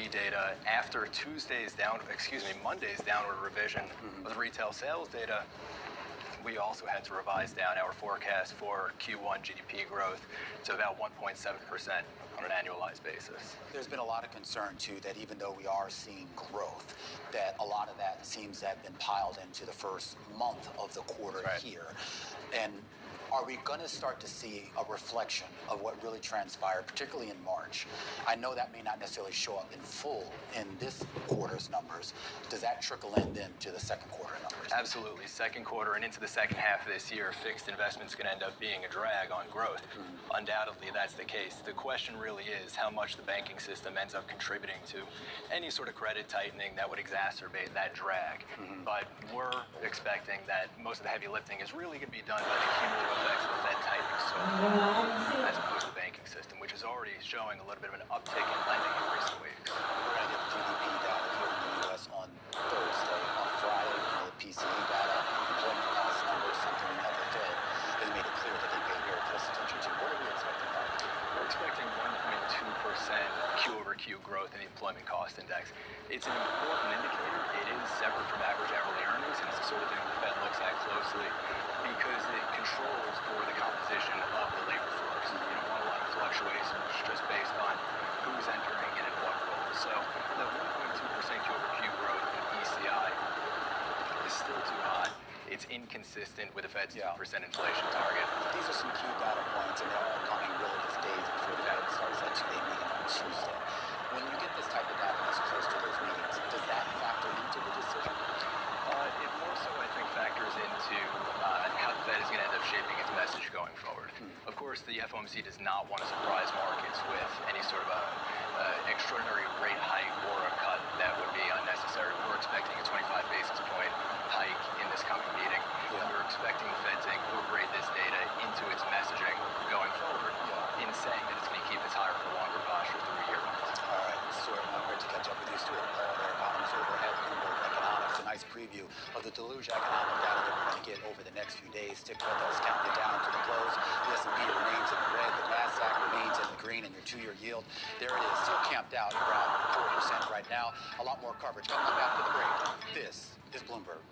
FOMC data after Monday's downward revision of the retail sales data. We also had to revise down our forecast for Q1 GDP growth to about 1.7% on an annualized basis. There's been a lot of concern, too, that even though we are seeing growth, that a lot of that seems to have been piled into the first month of the quarter here. And are we going to start to see a reflection of what really transpired, particularly in March? I know that may not necessarily show up in full in this quarter's numbers. Does that trickle in then to the second quarter numbers? Absolutely. Second quarter and into the second half of this year, fixed investment's going to end up being a drag on growth. Undoubtedly, that's the case. The question really is how much the banking system ends up contributing to any sort of credit tightening that would exacerbate that drag. But we're expecting that most of the heavy lifting is really going to be done by the cumulative effects of the Fed tightening so far, as opposed to the banking system, which is already showing a little bit of an uptick in lending in recent weeks. We're going to get the GDP data here in the U.S. on Thursday. On Friday, we're going to get PCE data, employment cost numbers, something that the Fed has made it clear that they pay very close attention to. What are we expecting now? We're expecting 1.2% Q over Q growth in the employment cost index. It's an important indicator. It is separate from average hourly earnings, and it's the sort of thing the Fed looks at closely because it controls for the composition of the labor force. You don't want a lot of fluctuations just based on who's entering and in what role. So the 1.2% Q over Q growth in ECI is still too high. It's inconsistent with the Fed's 2% inflation target. These are some key data points, and they're all coming really just days before the Fed starts that two-day meeting on Tuesday. When you get this type of data that's close to those meetings, does that factor into the decision? It more so, I think, factors into how the Fed is going to end up shaping its message going forward. Of course, the FOMC does not want to surprise markets with any sort of extraordinary rate hike or a cut that would be unnecessary. We're expecting a 25 basis point hike in this coming meeting. We're expecting the Fed to incorporate this data into its messaging going forward in saying that it's going to keep its higher for longer posture through year-ends. All right, Stuart, great to catch up with you. Stuart Paul, their economist over at Bloomberg Economics. A nice preview of the deluge economic data that we're going to get over the next few days. Stick with us, counting it down to the close. The S&P remains in the red, the NASDAQ remains in the green, and your two-year yield, there it is, still camped out around 4% right now. A lot more coverage coming up after the break. This is Bloomberg.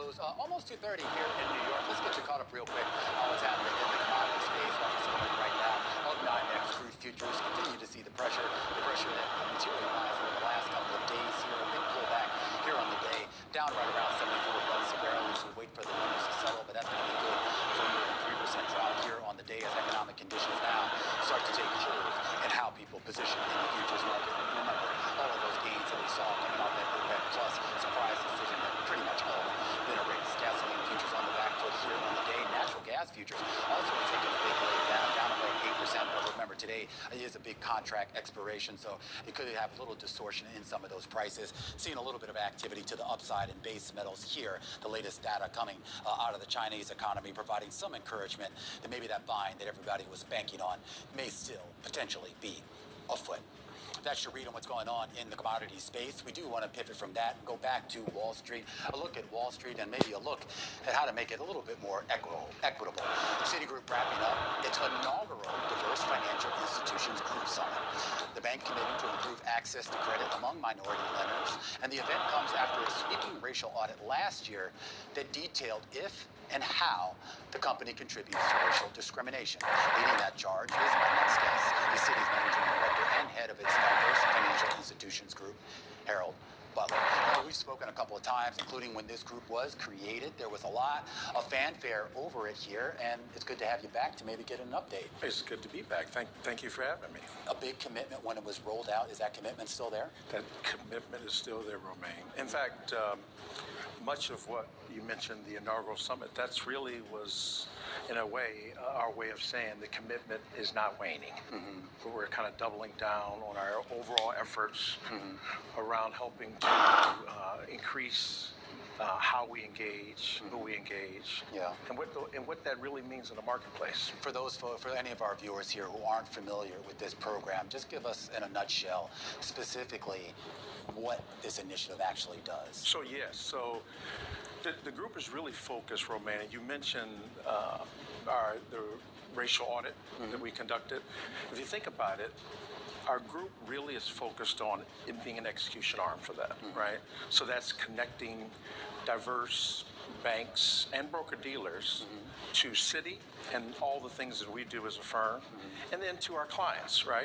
close almost 2:30 here in New York. Let's get you caught up real quick on what's happening in the commodity space. What we're seeing right now of NYMEX crude futures continue to see the pressure that materialized over the last couple of days here. A big pullback here on the day, down right around 74 bucks a barrel as we wait for the numbers to settle, but that's going to be good for more than 3% drop here on the day as economic conditions now start to take hold and how people position in the futures market. Remember, all of those gains that we saw coming off that OPEC plus surprise decision that pretty much all been erased. Gasoline futures on the back foot here on the day. Natural gas futures also taking a big leg down about 8%. But remember, today is a big contract expiration, so it could have a little distortion in some of those prices. Seeing a little bit of activity to the upside in base metals here. The latest data coming out of the Chinese economy providing some encouragement that maybe that buying that everybody was banking on may still potentially be afoot. That's your read on what's going on in the commodity space. We do want to pivot from that and go back to Wall Street, a look at Wall Street and maybe a look at how to make it a little bit more equitable. Citigroup wrapping up its inaugural Diverse Financial Institutions Group Summit. The bank committing to improve access to credit among minority lenders, and the event comes after a sweeping racial audit last year that detailed if and how the company contributes to racial discrimination. Leading that charge is my next guest, the city's managing director and head of its Diverse Financial Institutions Group, Harold Butler. Now, we've spoken a couple of times, including when this group was created. There was a lot of fanfare over it here, and it's good to have you back to maybe get an update. It's good to be back. Thank you for having me. A big commitment when it was rolled out. Is that commitment still there? That commitment is still there, Romaine. In fact, much of what you mentioned, the inaugural summit, that's really was, in a way, our way of saying the commitment is not waning. We're kind of doubling down on our overall efforts around helping to increase how we engage, who we engage, and what that really means in the marketplace. For any of our viewers here who aren't familiar with this program, just give us in a nutshell specifically what this initiative actually does. So yes, the group is really focused, Romaine, and you mentioned the racial audit that we conducted. If you think about it, our group really is focused on it being an execution arm for that, right? So that's connecting diverse banks and broker-dealers to Citi and all the things that we do as a firm, and then to our clients, right?